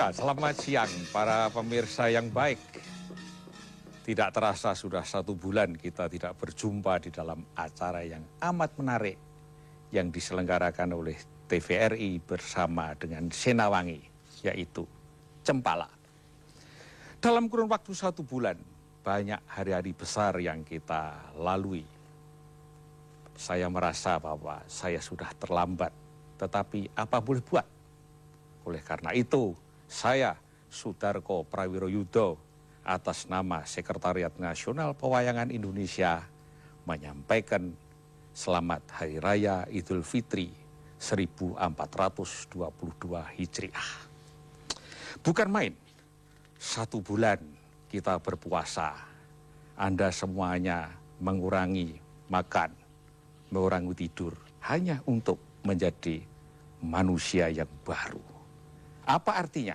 Ya, selamat siang para pemirsa yang baik. Tidak terasa sudah 1 bulan kita tidak berjumpa di dalam acara yang amat menarik yang diselenggarakan oleh TVRI bersama dengan Senawangi, yaitu Cempala. Dalam kurun waktu 1 bulan, banyak hari-hari besar yang kita lalui. Saya merasa bahwa saya sudah terlambat, tetapi apa boleh buat? Oleh karena itu, saya, Sudarko Prawiroyudo, atas nama Sekretariat Nasional Pewayangan Indonesia, menyampaikan selamat Hari Raya Idul Fitri 1422 Hijriah. Bukan main, 1 bulan kita berpuasa. Anda semuanya mengurangi makan, mengurangi tidur, hanya untuk menjadi manusia yang baru. Apa artinya?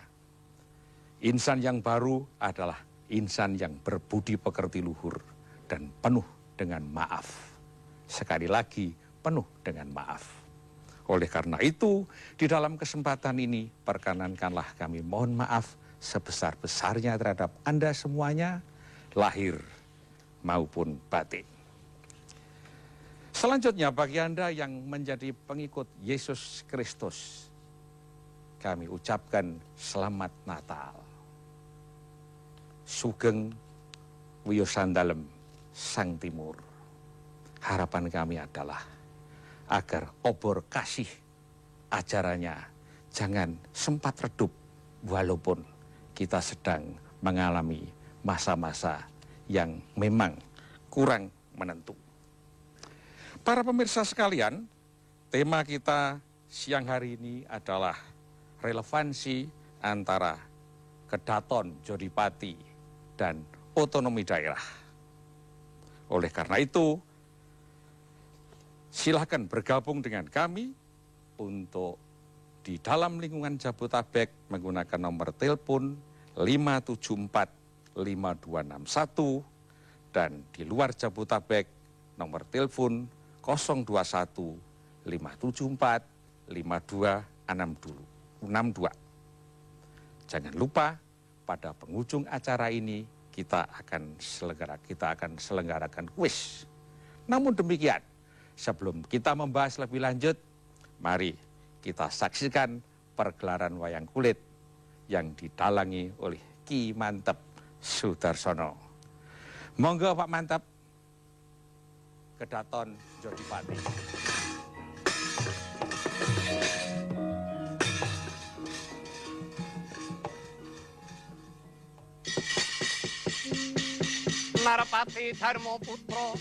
Insan yang baru adalah insan yang berbudi pekerti luhur dan penuh dengan maaf. Sekali lagi, penuh dengan maaf. Oleh karena itu, di dalam kesempatan ini, perkenankanlah kami mohon maaf sebesar-besarnya terhadap Anda semuanya, lahir maupun batin. Selanjutnya, bagi Anda yang menjadi pengikut Yesus Kristus, kami ucapkan selamat Natal. Sugeng Wiyosandalem Sang Timur. Harapan kami adalah agar obor kasih ajarannya jangan sempat redup walaupun kita sedang mengalami masa-masa yang memang kurang menentu. Para pemirsa sekalian, tema kita siang hari ini adalah relevansi antara Kedaton Jodipati dan otonomi daerah. Oleh karena itu, silakan bergabung dengan kami untuk di dalam lingkungan Jabotabek menggunakan nomor telepon 574-5261 dan di luar Jabotabek nomor telepon 021-574-5262. Jangan lupa pada penghujung acara ini kita akan selenggarakan kuis. Namun demikian, sebelum kita membahas lebih lanjut, mari kita saksikan pergelaran wayang kulit yang didalangi oleh Ki Mantep Sudarsono. Monggo Pak Mantep, Kedaton Jodipati. Narpati Dharma Putra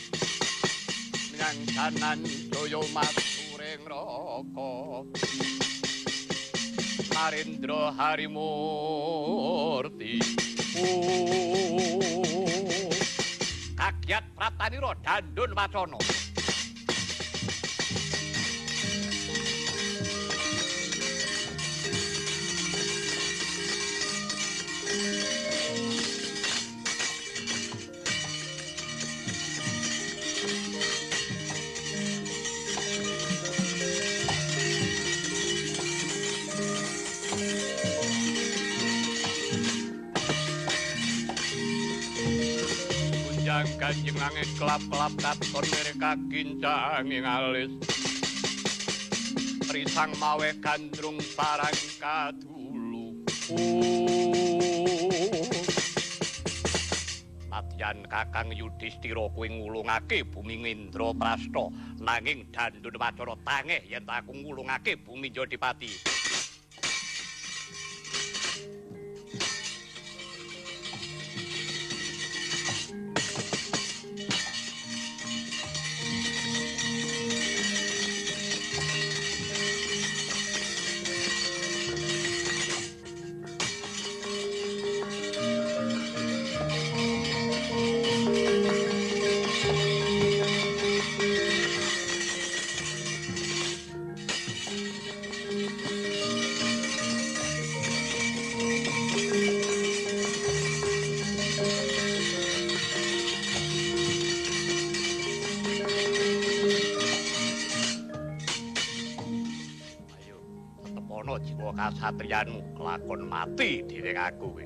ngancanan Jaya Maturing Raka Narendra Harimurti kagyat Praptanira Dandun Wacana. Kanjeng angin kelap-kelap katon mereka kincang ing alis risang mawe gandrung parang kadulu Natyan Kakang Yudhistira kuwi ngulungake bumi Indra Prasta nanging Dandun Wacana tangeh yen aku ngulungake bumi Jodipati. kasatriyanmu lakon mati dening aku kowe.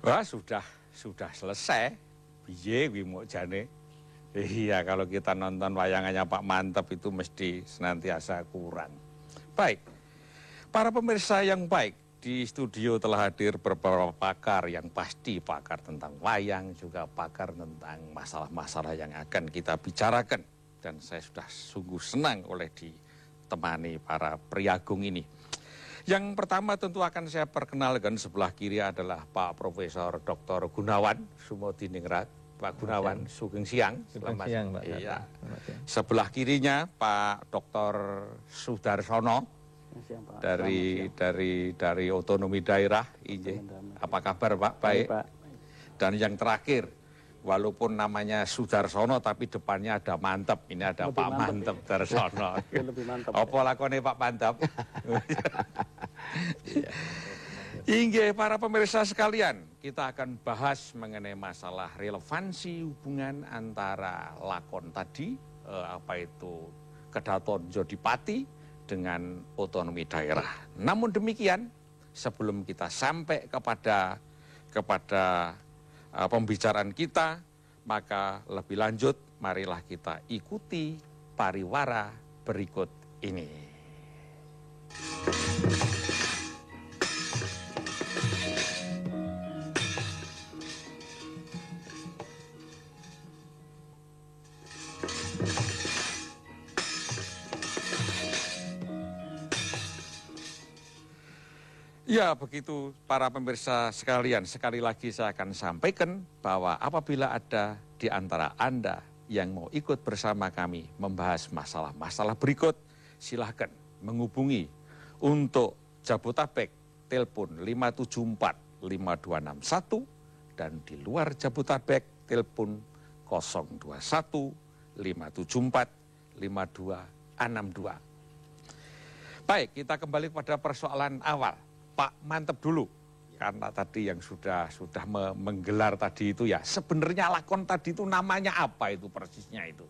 Wah, sudah selesai. Piye kuwi mokjane. Iya, kalau kita nonton wayangannya Pak Mantep itu mesti senantiasa kurang. Baik. Para pemirsa yang baik, di studio telah hadir beberapa pakar yang pasti pakar tentang wayang, juga pakar tentang masalah-masalah yang akan kita bicarakan. Dan saya sudah sungguh senang oleh ditemani para priagung ini. Yang pertama tentu akan saya perkenalkan, sebelah kiri adalah Pak Profesor Dr. Gunawan Sumodiningrat. Pak Gunawan, sugeng siang. Selamat siang, Pak. Iya. Sebelah kirinya Pak Dr. Sudarsono dari otonomi daerah. Apa kabar Pak? Baik. Dan yang terakhir, walaupun namanya Sudarsono tapi depannya ada Mantep. Ini ada lebih Pak Mantep Darsono. Lebih mantap. Apa lakone Pak Mantep? Inggih para pemirsa sekalian, kita akan bahas mengenai masalah relevansi hubungan antara lakon tadi, apa itu Kedaton Jodipati dengan otonomi daerah. Namun demikian, sebelum kita sampai kepada pembicaraan kita, maka lebih lanjut marilah kita ikuti pariwara berikut ini. Ya, begitu para pemirsa sekalian. Sekali lagi saya akan sampaikan bahwa apabila ada di antara Anda yang mau ikut bersama kami membahas masalah-masalah berikut, silahkan menghubungi untuk Jabotabek, telepon 574-5261, dan di luar Jabotabek, telepon 021-574-5262. Baik, kita kembali pada persoalan awal. Pak Mantep dulu, karena tadi yang sudah menggelar tadi itu ya, sebenarnya lakon tadi itu namanya apa itu persisnya itu?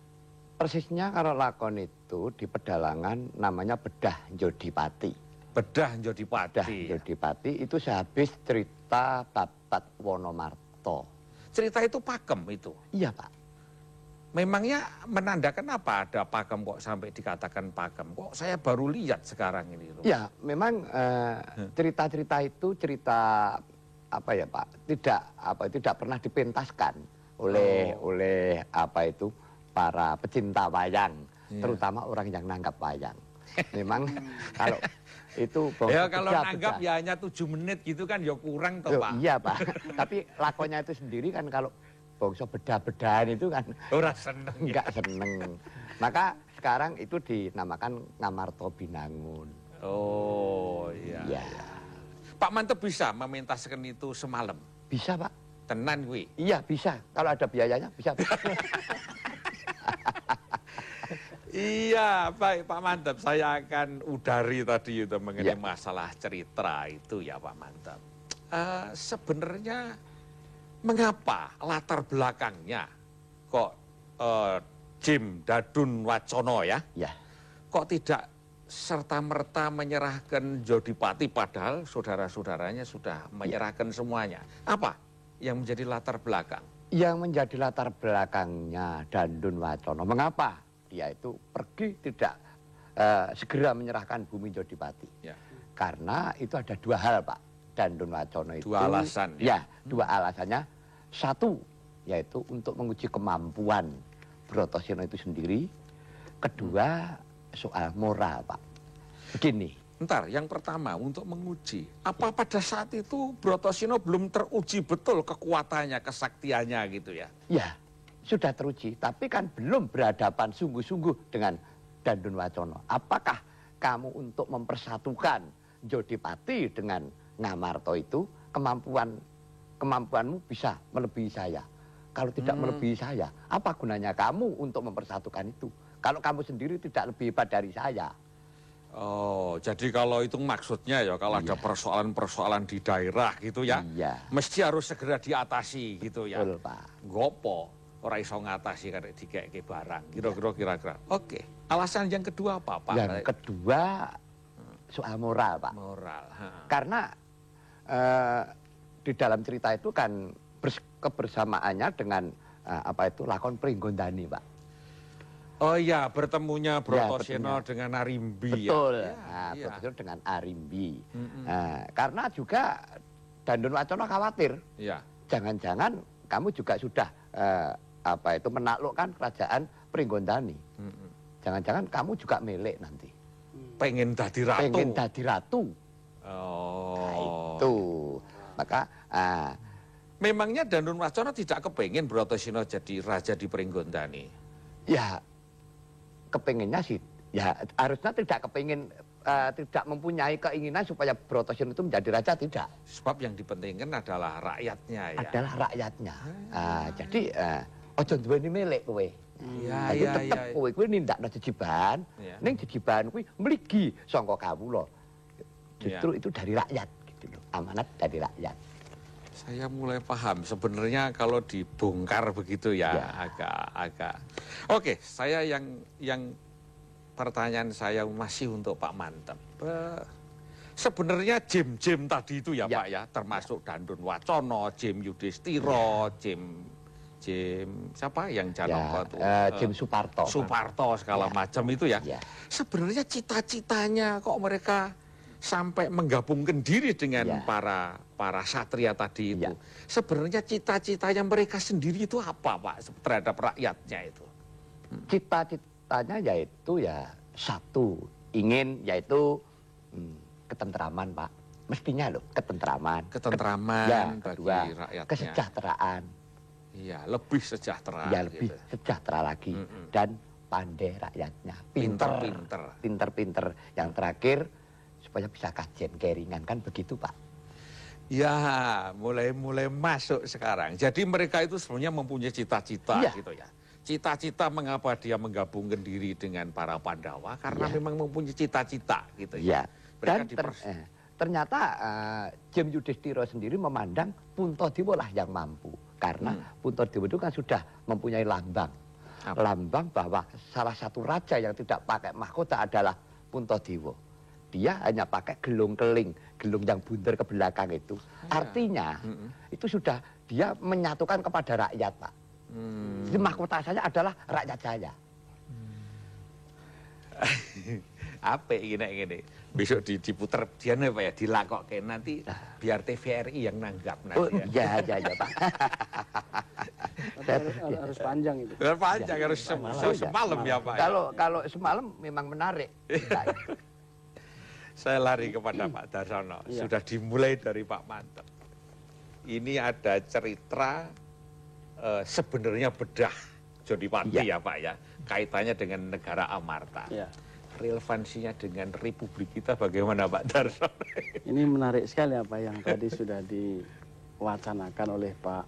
Persisnya kalau lakon itu di pedalangan namanya Bedah Jodipati. Bedah Dah Njodipati. Njodipati itu sehabis cerita Babat Wonomarto. Cerita itu pakem itu. Iya Pak. Memangnya menandakan apa ada pakem kok sampai dikatakan pakem? Kok saya baru lihat sekarang ini. Loh. Ya memang cerita-cerita itu cerita apa ya Pak? Tidak pernah dipentaskan oleh apa itu para pecinta wayang, terutama orang yang nanggap wayang. Memang kalau itu ya kalau nanggap ya hanya 7 menit gitu kan ya kurang toh Pak. Iya Pak. Tapi lakonnya itu sendiri kan kalau bangsa bedah-bedahan itu kan ora seneng. enggak seneng. Maka sekarang itu dinamakan Ngamarta Binangun. Oh iya. Ya. Pak Mantep bisa mementaskan itu semalam. Bisa Pak. Tenan kuwi. Iya bisa. Kalau ada biayanya bisa. Iya, baik Pak Mantep. Saya akan udari tadi itu mengenai Ya. masalah cerita itu ya Pak Mantep. Sebenarnya mengapa latar belakangnya kok Jim Dadun Wacono ya? Ya. Kok tidak serta-merta menyerahkan Njodipati padahal saudara-saudaranya sudah menyerahkan semuanya. Apa yang menjadi latar belakang? Yang menjadi latar belakangnya Dandun Wacono. Mengapa dia itu pergi tidak segera menyerahkan bumi Njodipati? Ya. Karena itu ada 2 hal Pak. Dandun Wacono itu. 2 alasan. Ya, 2 alasannya. 1, yaitu untuk menguji kemampuan Brotoseno itu sendiri. 2, soal moral Pak. Begini. Ntar, yang pertama untuk menguji. Apa pada saat itu Brotoseno belum teruji betul kekuatannya, kesaktiannya gitu ya? Ya, sudah teruji. Tapi kan belum berhadapan sungguh-sungguh dengan Dandun Wacono. Apakah kamu untuk mempersatukan Njodipati dengan Ngamarta itu kemampuanmu bisa melebihi saya? Kalau tidak melebihi saya, apa gunanya kamu untuk mempersatukan itu? Kalau kamu sendiri tidak lebih hebat dari saya. Oh, jadi kalau itu maksudnya ya kalau ada persoalan-persoalan di daerah gitu ya, mesti harus segera diatasi gitu ya. Betul Pak. Gopo, orang iso ngatasi karena dikeke barang, kira-kira. Oke, alasan yang kedua apa Pak? Yang kedua soal moral Pak. Moral. Karena di dalam cerita itu kan kebersamaannya dengan apa itu lakon Pringgondani Pak. Oh iya, bertemunya Brotoseno dengan Arimbi. Betul. Ya, Brotoseno dengan Arimbi. Karena juga Dandun Wacono khawatir. Ya. Jangan-jangan kamu juga sudah apa itu menaklukkan kerajaan Pringgondani. Jangan-jangan kamu juga milik nanti. Pengen dadi ratu. Pengen dadi ratu. Oh. Nah, itu. Maka memangnya Dandun Wacono tidak kepengen Brotoseno jadi raja di Pringgondani? Ya, kepengennya sih. Ya, harusnya tidak kepengen, tidak mempunyai keinginan supaya Brotoseno itu menjadi raja, tidak. Sebab yang dipentingkan adalah rakyatnya ya. Adalah rakyatnya. Jadi, ojo duweni milik kowe. Jadi tetep kowe nindakno jejiban, ning jejiban kuwi mligi saka kawula. Justru itu dari rakyat gitu loh. Amanat dari rakyat. Saya mulai paham. Sebenarnya kalau dibongkar begitu ya, agak. Oke, saya yang pertanyaan saya masih untuk Pak Mantep. Sebenarnya Jim tadi itu ya Pak ya, termasuk Dandun Wacono, Jim Yudhistira, Jim siapa yang Janaka tuh? Jim Suparto. Suparto segala macam itu ya. Sebenarnya cita-citanya kok mereka sampai menggabungkan diri dengan para satria tadi itu. Sebenarnya cita-citanya mereka sendiri itu apa Pak terhadap rakyatnya itu? Cita-citanya yaitu ya satu, ingin yaitu ketentraman Pak. Mestinya loh, ketentraman. Ketentraman kedua, bagi rakyatnya. Kesejahteraan. Iya, lebih sejahtera. Ya lebih sejahtera lagi. Dan pandai rakyatnya. Pinter-pinter. Yang terakhir, supaya bisa kajian keringan, kan begitu Pak? Ya, mulai masuk sekarang. Jadi mereka itu sebenarnya mempunyai cita-cita gitu ya. Cita-cita mengapa dia menggabungkan diri dengan para Pandawa? Karena memang mempunyai cita-cita gitu ya. Dan ternyata Jim Yudhistira sendiri memandang Puntadewa lah yang mampu. Karena Puntadewa itu kan sudah mempunyai lambang. Lambang bahwa salah satu raja yang tidak pakai mahkota adalah Puntadewa. dia hanya pakai gelung keling, gelung yang bundar ke belakang itu. Artinya itu sudah dia menyatukan kepada rakyat, Pak. Jadi mahkota saya adalah rakyat saya. Apa gini besok diputer dia nih Pak ya, dilakokke nanti biar TVRI yang nanggap nanti. Oh iya Pak. Harus panjang itu. Harus panjang, harus semalam ya Pak. Kalau semalam memang menarik. Saya lari kepada Pak Darsono. Sudah dimulai dari Pak Mantep. Ini ada cerita sebenarnya bedah Jodipati ya Pak ya. Kaitannya dengan negara Amarta. Ya. Relevansinya dengan Republik kita bagaimana Pak Darsono? Ini menarik sekali apa yang tadi sudah diwacanakan oleh Pak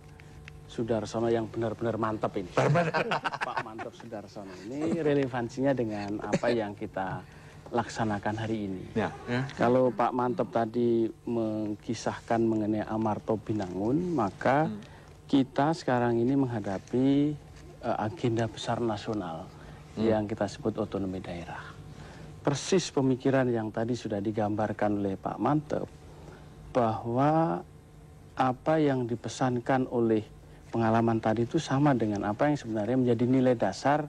Sudarsono yang benar-benar mantap ini. Pak Mantap Sudarsono ini relevansinya dengan apa yang kita laksanakan hari ini. Ya. Kalau Pak Mantap tadi mengisahkan mengenai Amarto Binangun, maka kita sekarang ini menghadapi agenda besar nasional yang kita sebut otonomi daerah. Persis pemikiran yang tadi sudah digambarkan oleh Pak Mantep, bahwa apa yang dipesankan oleh pengalaman tadi itu sama dengan apa yang sebenarnya menjadi nilai dasar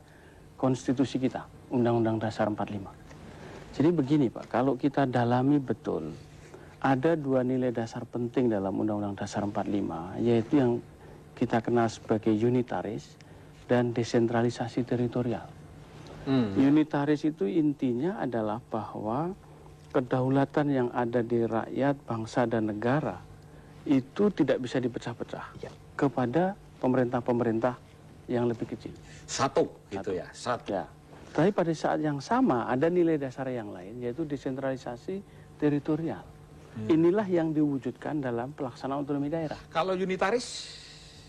konstitusi kita, Undang-Undang Dasar 45. Jadi begini Pak, kalau kita dalami betul, ada dua nilai dasar penting dalam Undang-Undang Dasar 45, yaitu yang kita kenal sebagai unitaris dan desentralisasi teritorial. Unitaris itu intinya adalah bahwa kedaulatan yang ada di rakyat, bangsa, dan negara itu tidak bisa dipecah-pecah kepada pemerintah-pemerintah yang lebih kecil. Satu. Ya. Tapi pada saat yang sama ada nilai dasar yang lain, yaitu desentralisasi teritorial. Inilah yang diwujudkan dalam pelaksanaan otonomi daerah. Kalau unitaris?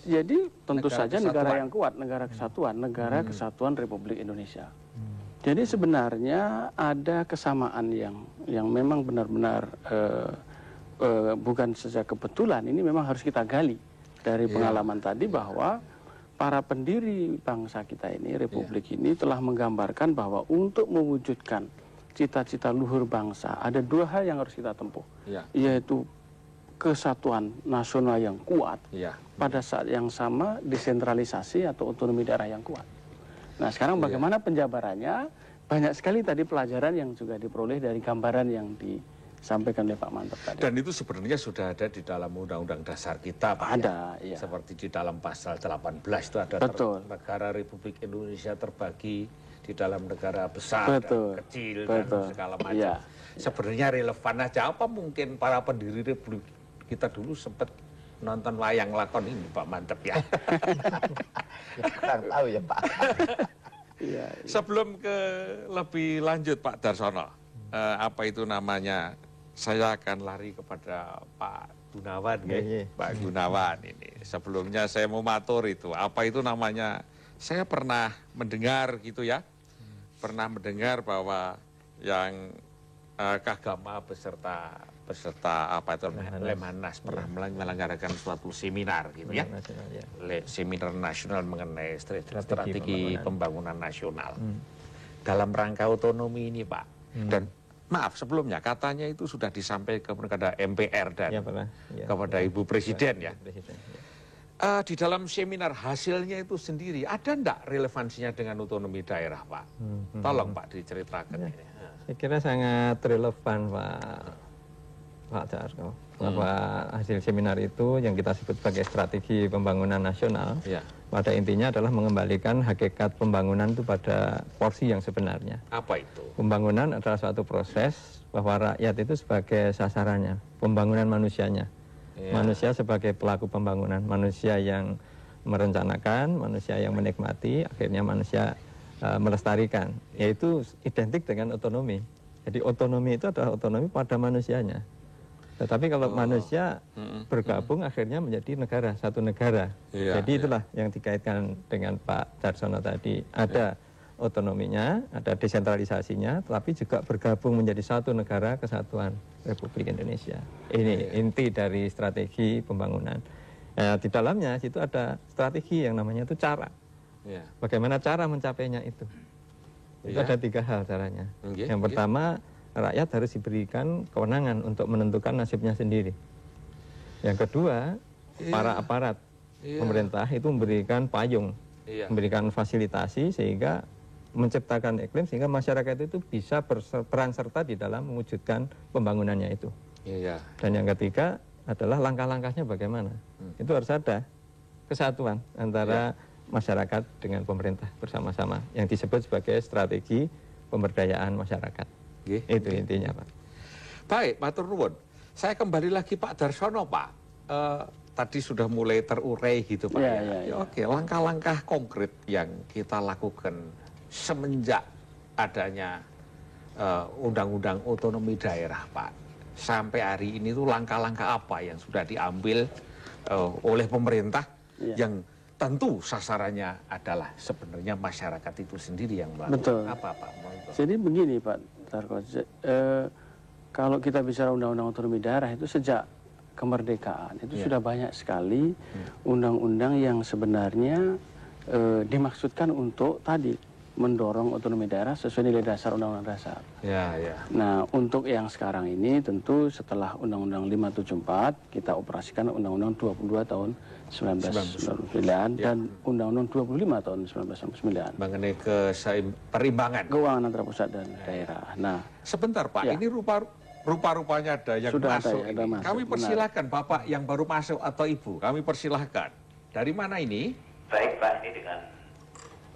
Jadi tentu Negara saja kesatuan. negara yang kuat, negara kesatuan, negara kesatuan Republik Indonesia. Jadi sebenarnya ada kesamaan yang memang benar-benar bukan saja kebetulan, ini memang harus kita gali dari pengalaman tadi bahwa para pendiri bangsa kita ini, Republik ini telah menggambarkan bahwa untuk mewujudkan cita-cita luhur bangsa ada dua hal yang harus kita tempuh, yaitu kesatuan nasional yang kuat, pada saat yang sama desentralisasi atau otonomi daerah yang kuat. Nah sekarang bagaimana penjabarannya? Banyak sekali tadi pelajaran yang juga diperoleh dari gambaran yang disampaikan oleh Pak Mantap tadi. Dan itu sebenarnya sudah ada di dalam Undang-Undang Dasar kita Pak. Ada, ya. Seperti di dalam pasal 18 itu ada negara Republik Indonesia terbagi di dalam negara besar dan kecil dan segala macam. Sebenarnya relevan aja apa mungkin para pendiri Republik kita dulu sempat nonton wayang lakon ini Pak Mantep ya. Kurang tahu ya Pak. Sebelum ke lebih lanjut Pak Darsono, apa itu namanya? Saya akan lari kepada Pak Gunawan, Pak Gunawan ini. Sebelumnya saya mau matur itu, apa itu namanya? Saya pernah mendengar gitu ya, pernah mendengar bahwa yang Kagama beserta apa itu Lemhanas pernah menyelenggarakan suatu seminar gitu ya, seminar nasional mengenai strategi pembangunan nasional dalam rangka otonomi ini Pak. Dan maaf sebelumnya katanya itu sudah disampaikan kepada MPR dan kepada Ibu Presiden ya. Di dalam seminar hasilnya itu sendiri ada enggak relevansinya dengan otonomi daerah Pak? Tolong Pak diceritakan ini. Saya kira sangat relevan Pak Darko, bahwa hasil seminar itu yang kita sebut sebagai strategi pembangunan nasional, pada intinya adalah mengembalikan hakikat pembangunan itu pada porsi yang sebenarnya. Apa itu? Pembangunan adalah suatu proses bahwa rakyat itu sebagai sasarannya, pembangunan manusianya. Manusia sebagai pelaku pembangunan, manusia yang merencanakan, manusia yang menikmati, akhirnya manusia melestarikan, yaitu identik dengan otonomi. Jadi otonomi itu adalah otonomi pada manusianya. Tetapi kalau manusia bergabung akhirnya menjadi negara, satu negara. Jadi itulah yang dikaitkan dengan Pak Darsono tadi. Ada otonominya, ada desentralisasinya, tapi juga bergabung menjadi satu negara kesatuan Republik Indonesia. Ini inti dari strategi pembangunan. Di dalamnya situ ada strategi yang namanya itu cara. Bagaimana cara mencapainya itu? Itu ada 3 hal caranya. Yang pertama rakyat harus diberikan kewenangan untuk menentukan nasibnya sendiri. Yang kedua, para aparat pemerintah itu memberikan payung, memberikan fasilitasi sehingga menciptakan iklim sehingga masyarakat itu bisa berperan serta di dalam mewujudkan pembangunannya itu. Dan yang ketiga adalah langkah-langkahnya bagaimana. Itu harus ada kesatuan antara masyarakat dengan pemerintah bersama-sama yang disebut sebagai strategi pemberdayaan masyarakat. Itu intinya, Pak. Baik, matur nuwun. Saya kembali lagi Pak Darsono, Pak. Tadi sudah mulai terurai gitu, Pak. Oke, langkah-langkah konkret yang kita lakukan semenjak adanya undang-undang otonomi daerah, Pak. Sampai hari ini tuh langkah-langkah apa yang sudah diambil oleh pemerintah yang tentu sasarannya adalah sebenarnya masyarakat itu sendiri yang melakukan. Betul. Apa, Pak? Jadi begini, Pak Tarko, kalau kita bicara undang-undang otonomi daerah itu sejak kemerdekaan itu sudah banyak sekali undang-undang yang sebenarnya dimaksudkan untuk tadi mendorong otonomi daerah sesuai nilai dasar undang-undang dasar. Nah, untuk yang sekarang ini tentu setelah undang-undang 574 kita operasikan undang-undang 22 tahun 1999 dan undang-undang 25 tahun 1999 mengenai keseimbangan keuangan antara pusat dan daerah. Nah, sebentar Pak, ini rupa-rupanya ada yang sudah masuk. ada masuk. Kami persilahkan Bapak yang baru masuk atau Ibu, kami persilahkan. Dari mana ini? Baik Pak, ini dengan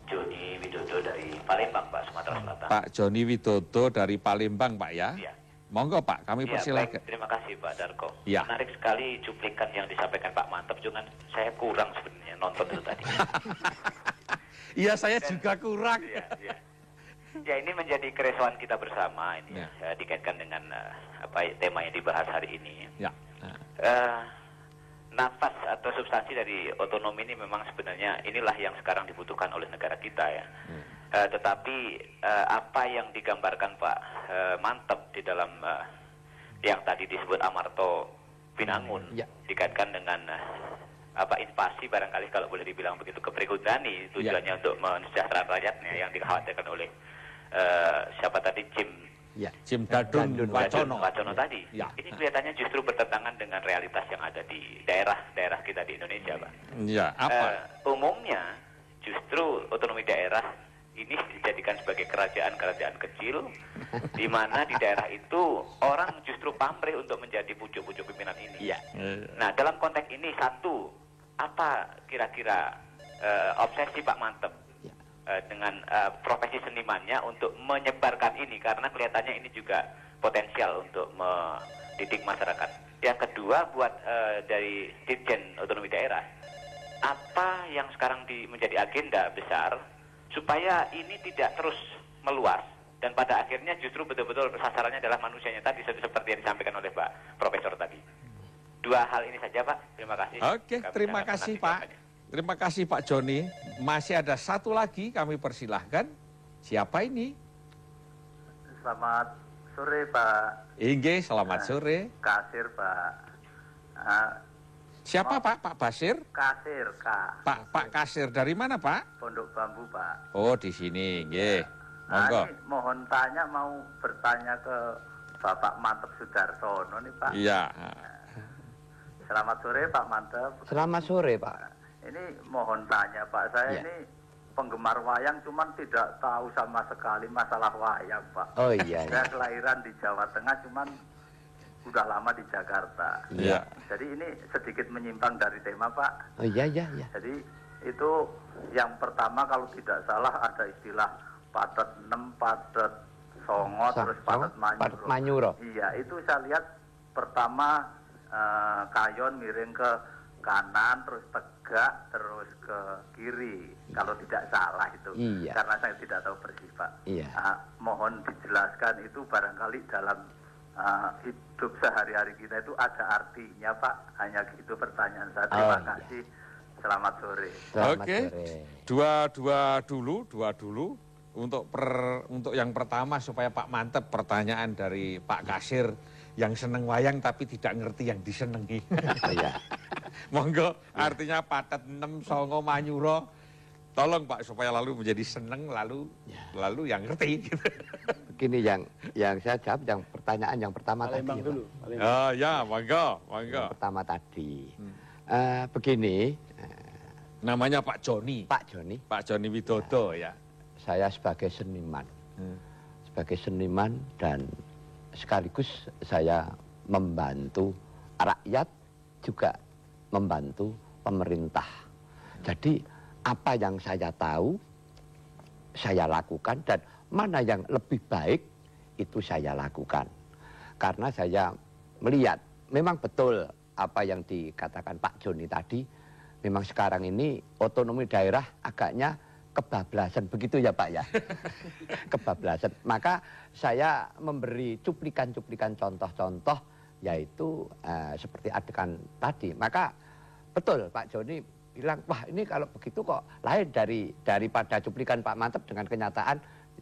Joni Widodo dari Palembang, Pak, Sumatera Selatan. Pak Joni Widodo dari Palembang, Pak ya? Iya. Monggo Pak, kami persilahkan. Baik, terima kasih Pak Darko. Ya. Menarik sekali cuplikan yang disampaikan Pak Mantep, cuman saya kurang sebenarnya nonton itu tadi. Iya, saya juga kurang. Ya, ini menjadi keresahan kita bersama ini dikaitkan dengan tema yang dibahas hari ini. Nafas atau substansi dari otonomi ini memang sebenarnya inilah yang sekarang dibutuhkan oleh negara kita ya. Tetapi apa yang digambarkan Pak Mantep di dalam yang tadi disebut Amarto Binangun dikaitkan dengan invasi barangkali kalau boleh dibilang begitu ke Prigodani tujuannya untuk mensejahterakan rakyatnya yang dikhawatirkan oleh siapa tadi Jim Dadun Wacono tadi. Ini kelihatannya justru bertentangan dengan realitas yang ada di daerah-daerah kita di Indonesia, Pak. Umumnya justru otonomi daerah ini dijadikan sebagai kerajaan-kerajaan kecil, di mana di daerah itu orang justru pamrih untuk menjadi pucuk-pucuk pimpinan ini. Nah, dalam konteks ini apa kira-kira obsesi Pak Mantep dengan profesi senimannya untuk menyebarkan ini, karena kelihatannya ini juga potensial untuk mendidik masyarakat. Yang kedua, buat dari Dirjen Otonomi Daerah, apa yang sekarang menjadi agenda besar supaya ini tidak terus meluas dan pada akhirnya justru betul-betul sasarannya adalah manusianya tadi seperti yang disampaikan oleh Pak Profesor tadi. Dua hal ini saja Pak, terima kasih. Oke, terima kasih Pak. Terima kasih Pak Joni. Masih ada satu lagi, kami persilahkan. Siapa ini? Selamat sore Pak. Inge, selamat sore. Kasir Pak. Siapa Pak? Pak Basir? Kasir, Kak. Pak Kasir dari mana Pak? Pondok Bambu Pak. Oh di sini, nggih. Monggo. Ini mohon mau bertanya ke Bapak Mantep Sudarsono nih Pak. Iya. Selamat sore Pak Mantep. Selamat sore Pak. Ini mohon tanya Pak, saya ini penggemar wayang cuman tidak tahu sama sekali masalah wayang Pak. Oh iya. Saya kelahiran di Jawa Tengah cuman udah lama di Jakarta. Iya. Jadi ini sedikit menyimpang dari tema Pak. Oh iya. Jadi itu yang pertama kalau tidak salah ada istilah patet 6, patet songo, terus patet manyuro. Iya, itu saya lihat pertama kayon miring ke kanan, terus tegak, terus ke kiri. Kalau tidak salah itu. Iya. Karena saya tidak tahu persis Pak. Iya. Mohon dijelaskan itu barangkali dalam hidup sehari-hari kita itu ada artinya Pak. Hanya gitu pertanyaan saya. Terima kasih. Selamat sore. Oke. Dua dulu. Untuk yang pertama supaya Pak Mantep, pertanyaan dari Pak Kasir yang seneng wayang tapi tidak ngerti yang disenengi. Iya. Monggo, artinya patet 6 songo manyuro. Tolong Pak supaya lalu menjadi seneng lalu yang ngerti gitu. begini yang saya jawab yang pertanyaan yang pertama Palembang tadi. Dulu. Ya, monggo. Yang pertama tadi. Begini. Namanya Pak Joni. Pak Joni. Pak Joni Widodo ya. Saya sebagai seniman. Sebagai seniman dan sekaligus saya membantu rakyat juga membantu pemerintah. Jadi apa yang saya tahu saya lakukan dan mana yang lebih baik itu saya lakukan. Karena saya melihat memang betul apa yang dikatakan Pak Joni tadi, memang sekarang ini otonomi daerah agaknya kebablasan, begitu ya Pak ya? Kebablasan. Maka saya memberi cuplikan-cuplikan contoh-contoh, yaitu seperti adegan tadi. Maka betul Pak Joni bilang, wah ini kalau begitu kok lain daripada cuplikan Pak Mantep dengan kenyataan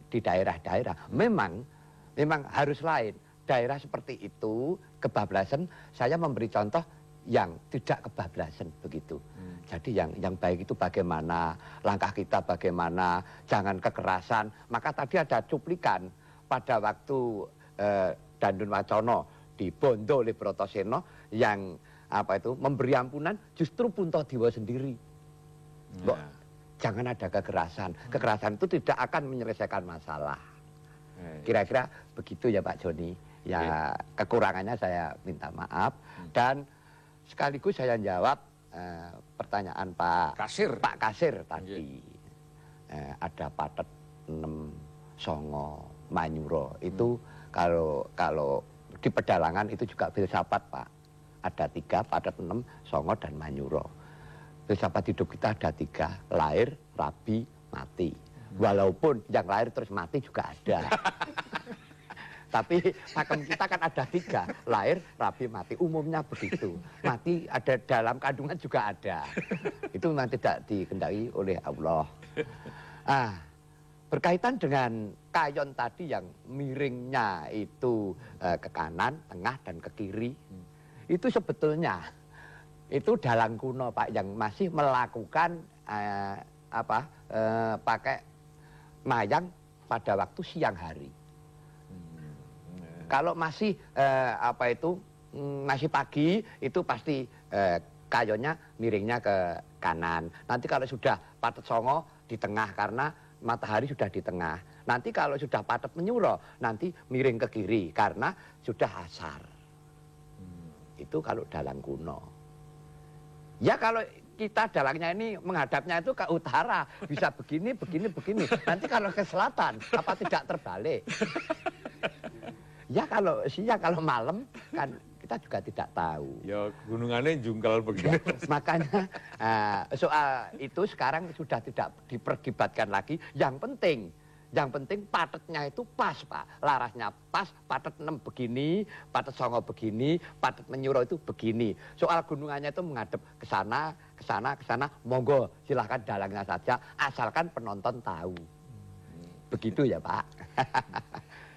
di daerah-daerah. Memang harus lain. Daerah seperti itu, kebablasan, saya memberi contoh yang tidak kebablasan begitu. Jadi yang baik itu bagaimana, langkah kita bagaimana, jangan kekerasan. Maka tadi ada cuplikan pada waktu Dandun Wacono dibondo oleh Brotoseno yang memberi ampunan justru Puntadewa sendiri. Jangan ada kekerasan. Kekerasan itu tidak akan menyelesaikan masalah. Kira-kira begitu ya Pak Joni. Ya kekurangannya saya minta maaf dan sekaligus saya jawab pertanyaan Pak Kasir tadi. Ada Patet 6 Songo Manyuro itu kalau di pedalangan itu juga filsafat Pak. Ada 3, Patet 6 Songo dan Manyuro. Filsafat hidup kita ada 3, lahir, rabi, mati. Walaupun yang lahir terus mati juga ada. Tapi pakem kita kan ada 3, lahir, rabi, mati. Umumnya begitu. Mati ada dalam kandungan juga ada. Itu memang tidak dikendaki oleh Allah. Berkaitan dengan kayon tadi yang miringnya itu ke kanan, tengah, dan ke kiri. Itu sebetulnya itu dalang kuno Pak yang masih melakukan pakai mayang pada waktu siang hari. Kalau masih masih pagi itu pasti kayonnya miringnya ke kanan. Nanti kalau sudah Patet Songo di tengah karena matahari sudah di tengah. Nanti kalau sudah Patet Menyuro nanti miring ke kiri karena sudah asar. Itu kalau dalang kuno. Ya kalau kita dalangnya ini menghadapnya itu ke utara, bisa begini, begini, begini. Nanti kalau ke selatan, apa tidak terbalik? Ya kalau siang, kalau malam kan kita juga tidak tahu. Ya gunungannya jungkal begini. Ya, makanya soal itu sekarang sudah tidak diperdebatkan lagi. Yang penting patetnya itu pas Pak, larasnya pas, Patet 6 begini, Patet Songo begini, Patet Menyuro itu begini. Soal gunungannya itu menghadap ke sana, ke sana, ke sana, monggo silahkan dalangnya saja, asalkan penonton tahu. Begitu ya Pak.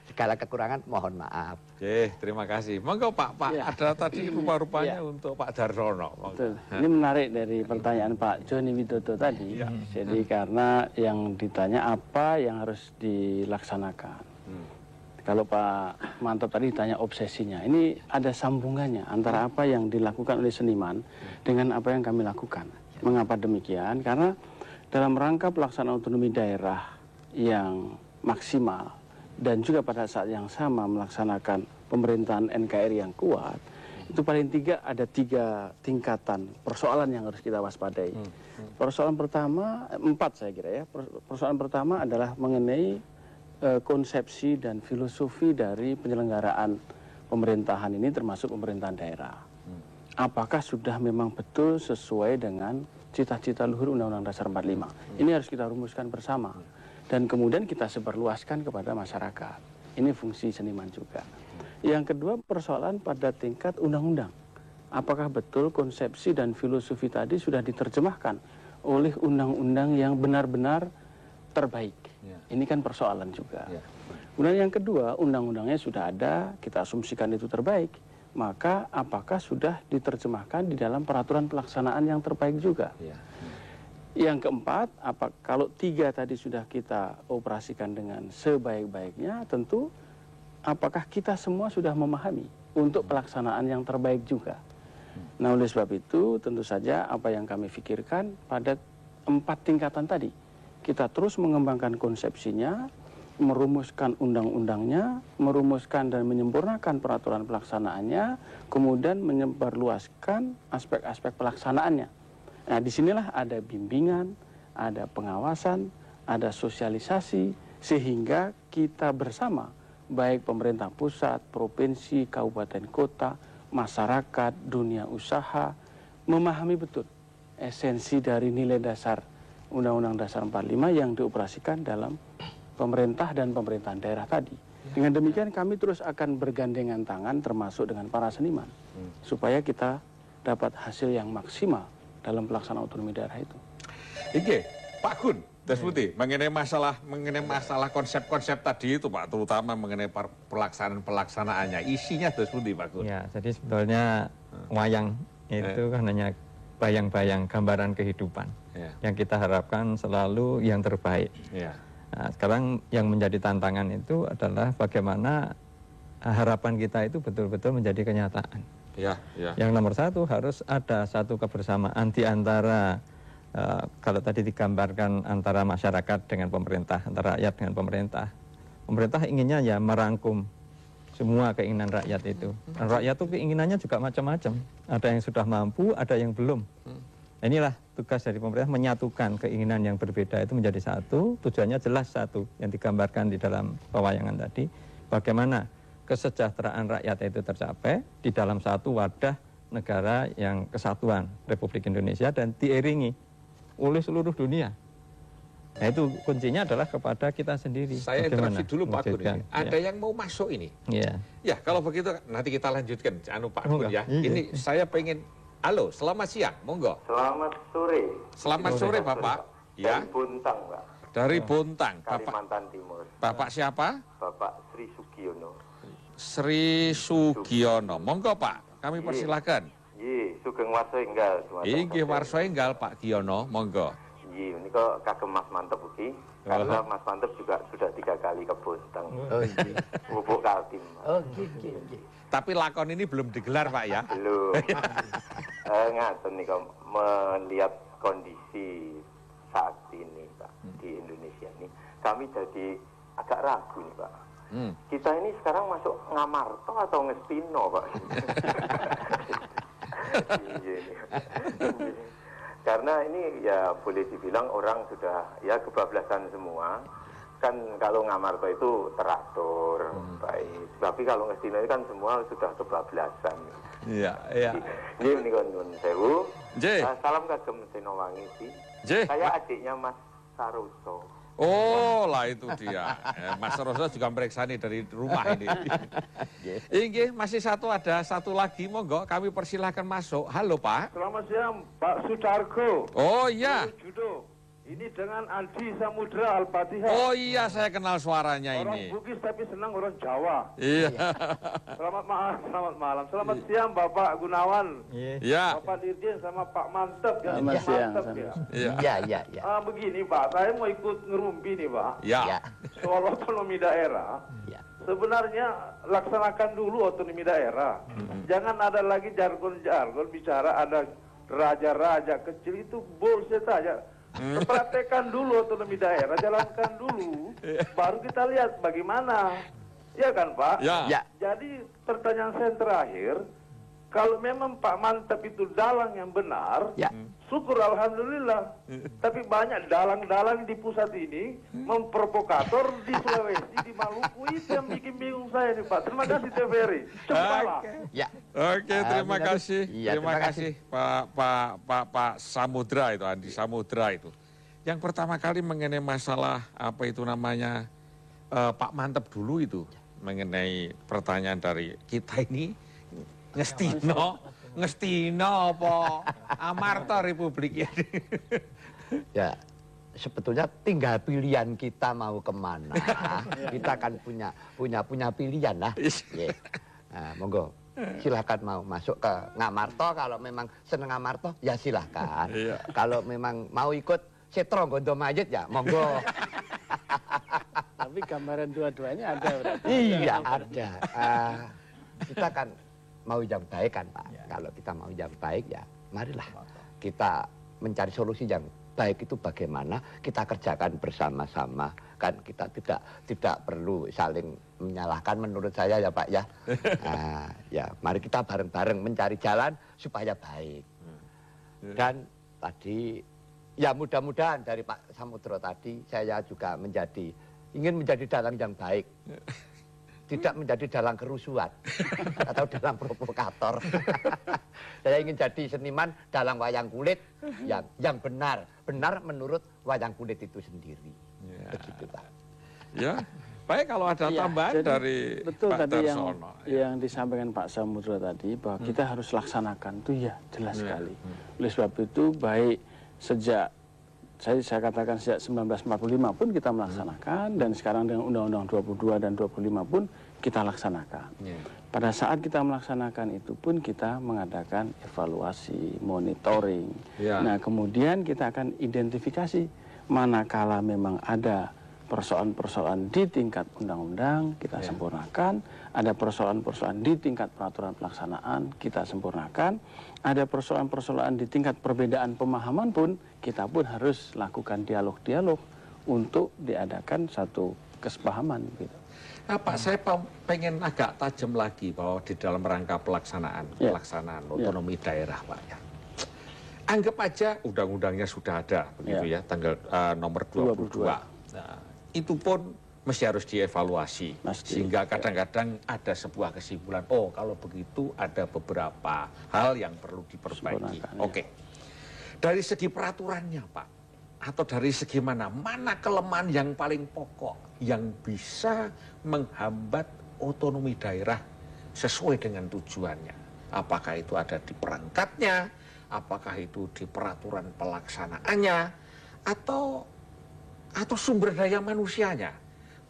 Segala kekurangan mohon maaf. Oke, terima kasih. Monggo Pak, ya. Ada tadi rupa-rupanya untuk Pak Darsono. Ini menarik dari pertanyaan Pak Joni Widodo tadi. Ya. Jadi karena yang ditanya apa yang harus dilaksanakan. Kalau Pak Mantep tadi ditanya obsesinya. Ini ada sambungannya antara apa yang dilakukan oleh seniman dengan apa yang kami lakukan. Mengapa demikian? Karena dalam rangka pelaksanaan otonomi daerah yang maksimal dan juga pada saat yang sama melaksanakan pemerintahan NKRI yang kuat, itu paling ada 3 tingkatan persoalan yang harus kita waspadai. Persoalan pertama, 4 saya kira ya. Persoalan pertama adalah mengenai konsepsi dan filosofi dari penyelenggaraan pemerintahan ini termasuk pemerintahan daerah. Apakah sudah memang betul sesuai dengan cita-cita luhur Undang-Undang Dasar 45? Ini harus kita rumuskan bersama. Dan kemudian kita sebarluaskan kepada masyarakat. Ini fungsi seniman juga. Yang kedua persoalan pada tingkat undang-undang. Apakah betul konsepsi dan filosofi tadi sudah diterjemahkan oleh undang-undang yang benar-benar terbaik. Ini kan persoalan juga. Kemudian yang kedua, undang-undangnya sudah ada, kita asumsikan itu terbaik. Maka apakah sudah diterjemahkan di dalam peraturan pelaksanaan yang terbaik juga? Yang keempat, kalau 3 tadi sudah kita operasikan dengan sebaik-baiknya, tentu apakah kita semua sudah memahami untuk pelaksanaan yang terbaik juga. Nah, oleh sebab itu tentu saja apa yang kami pikirkan pada 4 tingkatan tadi. Kita terus mengembangkan konsepsinya, merumuskan undang-undangnya, merumuskan dan menyempurnakan peraturan pelaksanaannya, kemudian menyebarluaskan aspek-aspek pelaksanaannya. Nah, disinilah ada bimbingan, ada pengawasan, ada sosialisasi, sehingga kita bersama, baik pemerintah pusat, provinsi, kabupaten kota, masyarakat, dunia usaha, memahami betul esensi dari nilai dasar Undang-Undang Dasar 45 yang dioperasikan dalam pemerintah dan pemerintahan daerah tadi. Dengan demikian kami terus akan bergandengan tangan termasuk dengan para seniman, supaya kita dapat hasil yang maksimal dalam pelaksanaan otonomi daerah itu. Oke, Pak Gun, Desputi, mengenai masalah konsep-konsep tadi itu Pak, terutama mengenai pelaksanaannya, isinya Desputi Pak Gun. Ya, jadi sebetulnya wayang itu kan hanya bayang-bayang gambaran kehidupan yang kita harapkan selalu yang terbaik. Nah, sekarang yang menjadi tantangan itu adalah bagaimana harapan kita itu betul-betul menjadi kenyataan. Yang nomor 1 harus ada satu kebersamaan di antara kalau tadi digambarkan antara masyarakat dengan pemerintah, antara rakyat dengan pemerintah. Pemerintah inginnya ya merangkum semua keinginan rakyat itu. Dan rakyat itu keinginannya juga macam-macam. Ada yang sudah mampu, ada yang belum. Inilah tugas dari pemerintah, menyatukan keinginan yang berbeda itu menjadi satu. Tujuannya jelas satu yang digambarkan di dalam pewayangan tadi. Bagaimana kesejahteraan rakyat itu tercapai di dalam satu wadah negara yang kesatuan Republik Indonesia dan diiringi oleh seluruh dunia. Nah, itu kuncinya adalah kepada kita sendiri. Saya interupsi dulu Pak Gun ini. Ada yang mau masuk ini. Ya, kalau begitu nanti kita lanjutkan Pak Gun ya. Ini saya pengen. Halo, selamat siang, monggo. Selamat sore. Selamat sore Bapak. Ya. Dari Bontang, Pak. Dari Bontang, Kalimantan Timur. Bapak siapa? Bapak Sri Sugiono. Sri Sugiono. Monggo Pak, kami persilakan. Sugeng warso enggal. Inggih warso enggal Pak Giono, monggo. Ini kok kagem Mas Mantep ugi. Karena Mas Mantep juga sudah 3 kali ke Bontang. Bubuk Kaltim. Tapi lakon ini belum digelar Pak ya? Belum. Ngaten nih kok melihat kondisi saat ini Pak di Indonesia ini, kami jadi agak ragu nih Pak. Kita ini sekarang masuk ngamarto atau ngestino Pak? Karena ini ya boleh dibilang orang sudah ya kebablasan semua. Kan kalau ngamarto itu teratur, baik. Tapi kalau ngestino ini kan semua sudah kebablasan. Iya. Ini kon sewu. Salam kagem Senowangi sih. Saya adiknya Mas Saroso. Oh lah itu dia. Mas Saroso juga meriksa nih dari rumah ini. Inggih, masih ada satu lagi, monggo kami persilahkan masuk. Halo Pak. Selamat siang Pak Sudargo. Oh iya. Judo. Ini dengan Andi Samudra Al-Fatihah. Oh iya, saya kenal suaranya ini. Orang Bugis tapi senang orang Jawa. Iya. Selamat malam. Selamat siang Bapak Gunawan. Iya. Bapak Dirjen sama Pak Mantep ya. Selamat siang. Iya. Begini Pak, saya mau ikut ngerumpi nih Pak. Ya. Soal otonomi daerah. Sebenarnya laksanakan dulu otonomi daerah. Jangan ada lagi jargon-jargon bicara ada raja-raja kecil, itu bullshit aja. Praktekkan dulu otonomi daerah, jalankan dulu, baru kita lihat bagaimana, ya kan Pak? Ya. Jadi pertanyaan saya yang terakhir, kalau memang Pak Mantep itu dalang yang benar, syukur alhamdulillah. Tapi banyak dalang-dalang di pusat ini memprovokator di Sulawesi, di Maluku, itu yang bikin bingung saya nih Pak. Terima kasih TVRI. Cepatlah. Oke, terima kasih. Terima kasih Pak Samudra itu, Andi Samudra itu. Yang pertama kali mengenai masalah apa itu namanya Pak Mantep dulu itu, mengenai pertanyaan dari kita ini, ngestino apa amarta Republik ini. Ya, sebetulnya tinggal pilihan kita mau kemana. Kita kan punya pilihan lah. Nah, monggo Silahkan mau masuk ke Ngamarta, kalau memang seneng Ngamarta ya silahkan. Kalau memang mau ikut Setro Gondo Mayit ya monggo. Tapi gambaran dua-duanya ada berarti. Iya ada. Kita kan mau yang baik kan Pak. Kalau kita mau yang baik ya marilah kita mencari solusi yang baik. Itu bagaimana kita kerjakan bersama-sama, kan kita tidak perlu saling menyalahkan menurut saya ya Pak ya. Ya mari kita bareng-bareng mencari jalan supaya baik. Dan tadi ya mudah-mudahan dari Pak Samudro tadi saya juga ingin menjadi dalang yang baik. Tidak menjadi dalang kerusuhan atau dalang provokator. Saya ingin jadi seniman dalang wayang kulit yang benar menurut wayang kulit itu sendiri. Begitu Pak. Ya, baik kalau ada tambahan dari betul Pak tadi Darsono. yang disampaikan Pak Samudro tadi bahwa kita harus laksanakan itu ya jelas sekali. Oleh sebab itu baik sejak saya katakan sejak 1945 pun kita melaksanakan, dan sekarang dengan Undang-Undang 22 dan 25 pun kita laksanakan. Pada saat kita melaksanakan itu pun kita mengadakan evaluasi, monitoring. Nah kemudian kita akan identifikasi manakala memang ada persoalan-persoalan di tingkat undang-undang kita sempurnakan, ada persoalan-persoalan di tingkat peraturan pelaksanaan kita sempurnakan, ada persoalan-persoalan di tingkat perbedaan pemahaman pun kita pun harus lakukan dialog-dialog untuk diadakan satu kesepahaman gitu. Nah, Pak, saya pengen agak tajam lagi bahwa di dalam rangka pelaksanaan otonomi daerah Pak ya. Anggap aja undang-undangnya sudah ada begitu ya, tanggal nomor 22. Nah, itu pun mesti harus dievaluasi. Sehingga kadang-kadang ada sebuah kesimpulan, oh kalau begitu ada beberapa hal yang perlu diperbaiki. Oke. Dari segi peraturannya Pak, atau dari segi mana kelemahan yang paling pokok yang bisa menghambat otonomi daerah sesuai dengan tujuannya? Apakah itu ada di perangkatnya, apakah itu di peraturan pelaksanaannya, atau sumber daya manusianya?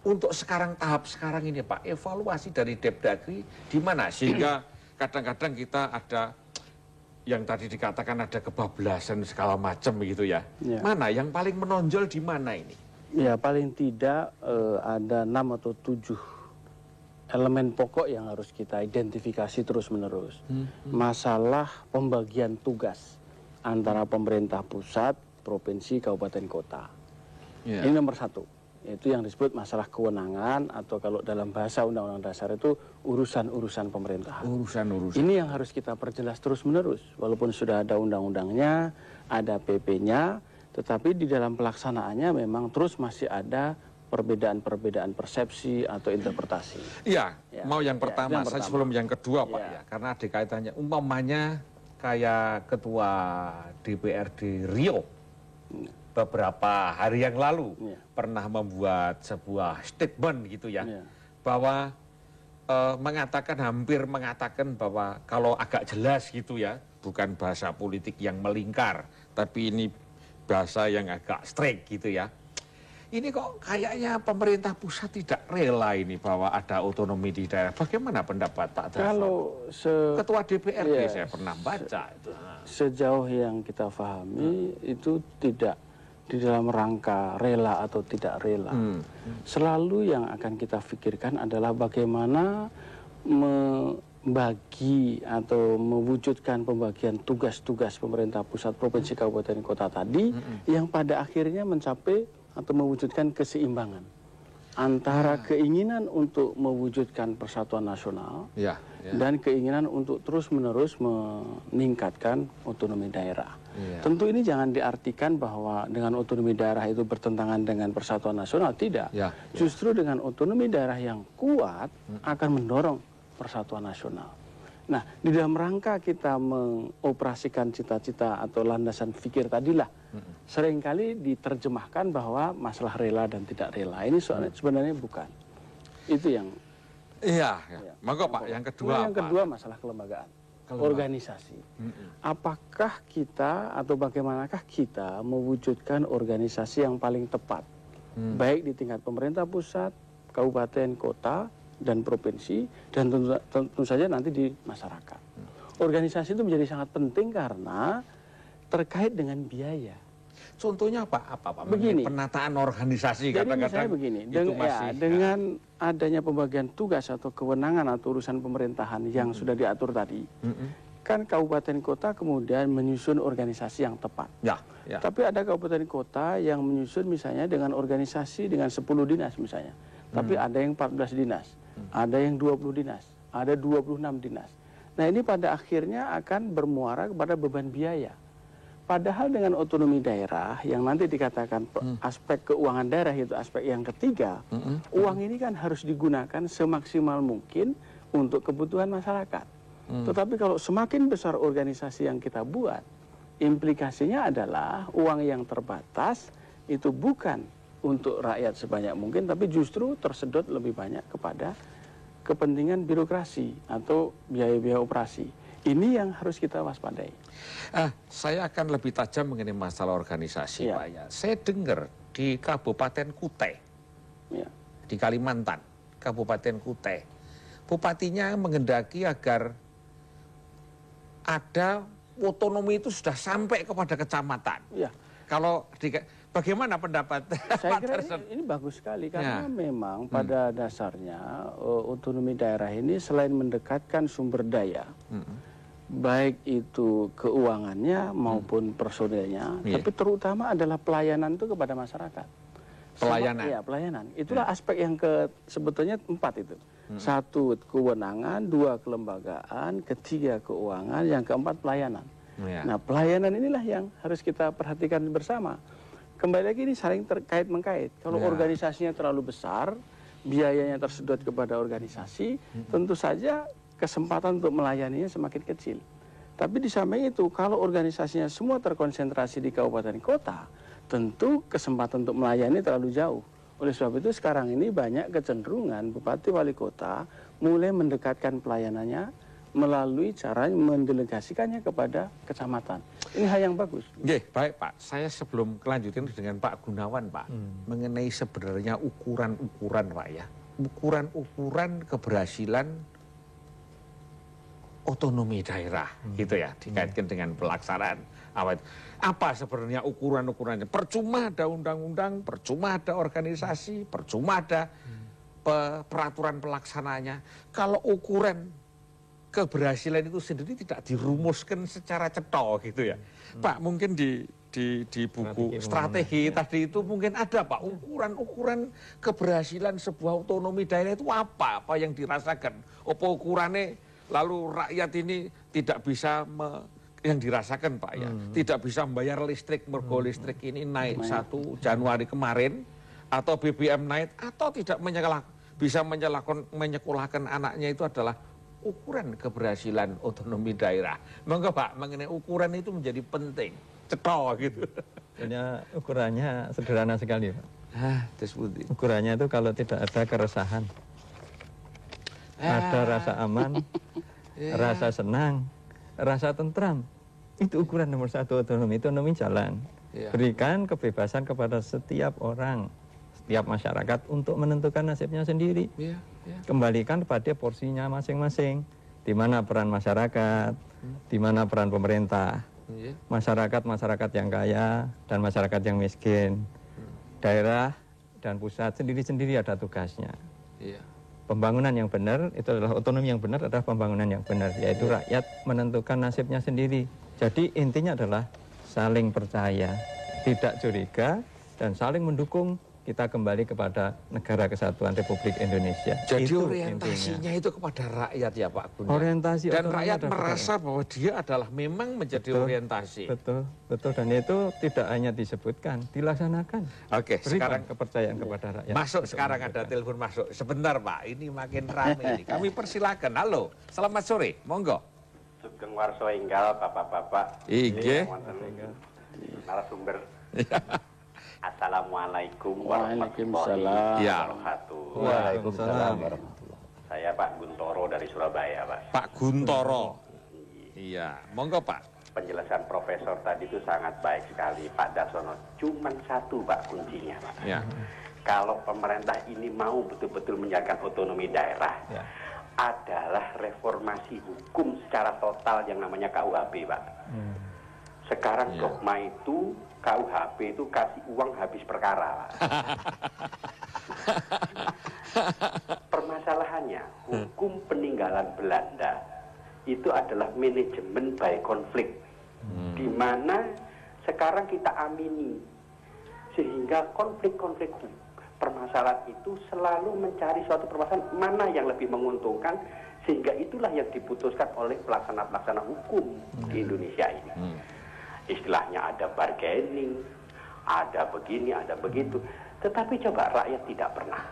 Untuk tahap sekarang ini Pak, evaluasi dari Depdagri di mana sehingga kadang-kadang kita ada yang tadi dikatakan ada kebablasan segala macam gitu ya. Mana yang paling menonjol di mana ini? Ya paling tidak ada 6 atau 7 elemen pokok yang harus kita identifikasi terus-menerus. Masalah pembagian tugas antara pemerintah pusat, provinsi, kabupaten, kota. Ini nomor 1. Itu yang disebut masalah kewenangan, atau kalau dalam bahasa Undang-Undang Dasar itu urusan-urusan pemerintahan. Ini yang harus kita perjelas terus-menerus. Walaupun sudah ada undang-undangnya, ada PP-nya, tetapi di dalam pelaksanaannya memang terus masih ada perbedaan-perbedaan persepsi atau interpretasi. Iya, mau yang pertama, saya sebelum yang kedua Pak ya, karena ada kaitannya. Umpamanya kayak ketua DPRD Riau beberapa hari yang lalu pernah membuat sebuah statement gitu ya, bahwa hampir mengatakan bahwa kalau agak jelas gitu ya, bukan bahasa politik yang melingkar, tapi ini bahasa yang agak straight gitu ya. Ini kok kayaknya pemerintah pusat tidak rela ini bahwa ada otonomi di daerah. Bagaimana pendapat Pak Darsono? Kalau Ketua DPRD saya pernah baca itu. Sejauh yang kita pahami itu tidak di dalam rangka rela atau tidak rela. Selalu yang akan kita pikirkan adalah bagaimana membagi atau mewujudkan pembagian tugas-tugas pemerintah pusat, provinsi, kabupaten, kota tadi yang pada akhirnya mencapai atau mewujudkan keseimbangan antara keinginan untuk mewujudkan persatuan nasional dan keinginan untuk terus-menerus meningkatkan otonomi daerah. Tentu ini jangan diartikan bahwa dengan otonomi daerah itu bertentangan dengan persatuan nasional, tidak. Justru dengan otonomi daerah yang kuat akan mendorong persatuan nasional. Nah, di dalam rangka kita mengoperasikan cita-cita atau landasan fikir tadilah, seringkali diterjemahkan bahwa masalah rela dan tidak rela ini sebenarnya bukan. Itu yang... Monggo Pak, yang kedua Yang kedua masalah kelembagaan. Organisasi. Apakah kita atau bagaimanakah kita mewujudkan organisasi yang paling tepat, baik di tingkat pemerintah pusat, kabupaten, kota, dan provinsi, dan tentu saja nanti di masyarakat. Organisasi itu menjadi sangat penting karena terkait dengan biaya. Contohnya apa Pak? Begini, penataan organisasi jadi misalnya begini, dengan adanya pembagian tugas atau kewenangan atau urusan pemerintahan yang sudah diatur tadi, kan kabupaten kota kemudian menyusun organisasi yang tepat. Tapi ada kabupaten kota yang menyusun misalnya dengan organisasi dengan 10 dinas misalnya. Tapi ada yang 14 dinas, ada yang 20 dinas, ada 26 dinas. Nah ini pada akhirnya akan bermuara kepada beban biaya. Padahal dengan otonomi daerah yang nanti dikatakan aspek keuangan daerah itu aspek yang ketiga, uang ini kan harus digunakan semaksimal mungkin untuk kebutuhan masyarakat. Tetapi kalau semakin besar organisasi yang kita buat, implikasinya adalah uang yang terbatas itu bukan untuk rakyat sebanyak mungkin, tapi justru tersedot lebih banyak kepada kepentingan birokrasi atau biaya-biaya operasi. Ini yang harus kita waspadai. Saya akan lebih tajam mengenai masalah organisasi, Pak. Ya. Saya dengar di Kabupaten Kutai, di Kalimantan, Kabupaten Kutai, bupatinya menghendaki agar ada otonomi itu sudah sampai kepada kecamatan. Kalau bagaimana pendapat? Saya kira ini bagus sekali karena memang pada dasarnya otonomi daerah ini selain mendekatkan sumber daya, baik itu keuangannya maupun personilnya, tapi terutama adalah pelayanan itu kepada masyarakat. Pelayanan. Pelayanan. Itulah aspek yang sebetulnya 4 itu. 1 kewenangan, 2 kelembagaan, 3 keuangan, yang keempat pelayanan. Nah pelayanan inilah yang harus kita perhatikan bersama. Kembali lagi ini saling terkait-mengkait. Kalau organisasinya terlalu besar, biayanya tersedot kepada organisasi, tentu saja kesempatan untuk melayaninya semakin kecil. Tapi di samping itu, kalau organisasinya semua terkonsentrasi di kabupaten kota, tentu kesempatan untuk melayani terlalu jauh. Oleh sebab itu sekarang ini banyak kecenderungan bupati wali kota mulai mendekatkan pelayanannya melalui cara mendelegasikannya kepada kecamatan. Ini hal yang bagus. Baik Pak, saya sebelum kelanjutin dengan Pak Gunawan Pak, mengenai sebenarnya ukuran-ukuran Pak ya, ukuran-ukuran keberhasilan otonomi daerah gitu ya, dikaitkan dengan pelaksanaan apa sebenarnya ukuran-ukurannya. Percuma ada undang-undang, percuma ada organisasi, percuma ada peraturan pelaksananya kalau ukuran keberhasilan itu sendiri tidak dirumuskan secara cetha gitu ya. Pak, mungkin di buku strategi tadi itu mungkin ada Pak ukuran-ukuran keberhasilan sebuah otonomi daerah itu apa yang dirasakan. Apa ukurannya lalu rakyat ini tidak bisa yang dirasakan Pak ya, tidak bisa membayar listrik, mergo listrik ini naik 1 Januari kemarin, atau BBM naik, atau tidak bisa menyekolahkan anaknya, itu adalah ukuran keberhasilan otonomi daerah. Monggo Pak, mengenai ukuran itu menjadi penting, cetha gitu. Ukurannya sederhana sekali Pak. Ukurannya itu kalau tidak ada keresahan, ada rasa aman, rasa senang, rasa tentram. Itu ukuran nomor 1 otonomi. Otonomi jalan. Berikan kebebasan kepada setiap orang, setiap masyarakat untuk menentukan nasibnya sendiri. Kembalikan pada porsinya masing-masing. Di mana peran masyarakat, di mana peran pemerintah. Masyarakat yang kaya dan masyarakat yang miskin. Daerah dan pusat sendiri-sendiri ada tugasnya. Pembangunan yang benar itu adalah otonomi yang benar, adalah pembangunan yang benar, yaitu rakyat menentukan nasibnya sendiri. Jadi intinya adalah saling percaya, tidak curiga, dan saling mendukung. Kita kembali kepada Negara Kesatuan Republik Indonesia. Jadi itu orientasinya itu kepada rakyat ya Pak Gun. Orientasi dan rakyat merasa bahwa dia adalah memang menjadi orientasi. Betul. Dan itu tidak hanya disebutkan, dilaksanakan. Oke, sekarang kepercayaan kepada rakyat. Masuk sekarang ada telepon masuk. Sebentar Pak, ini makin ramai. Kami persilakan. Halo, selamat sore, monggo. Sugeng warso enggal bapak-bapak. Ige. Narasumber. Assalamualaikum warahmatullahi wabarakatuh. Waalaikumsalam. Saya Pak Guntoro dari Surabaya, Pak. Pak Guntoro. Iya, monggo Pak. Penjelasan Profesor tadi itu sangat baik sekali, Pak Darsono. Cuman satu Pak kuncinya Pak. Ya. Kalau pemerintah ini mau betul-betul menjaga otonomi daerah, adalah reformasi hukum secara total yang namanya KUHP Pak. Sekarang dogma itu KUHP itu kasih uang habis perkara. Permasalahannya, hukum peninggalan Belanda itu adalah manajemen by konflik, di mana sekarang kita amini, sehingga konflik-konflik permasalahan itu selalu mencari suatu permasalahan mana yang lebih menguntungkan, sehingga itulah yang diputuskan oleh pelaksana-pelaksana hukum di Indonesia ini. Istilahnya ada bargaining, ada begini, ada begitu. Tetapi coba rakyat tidak pernah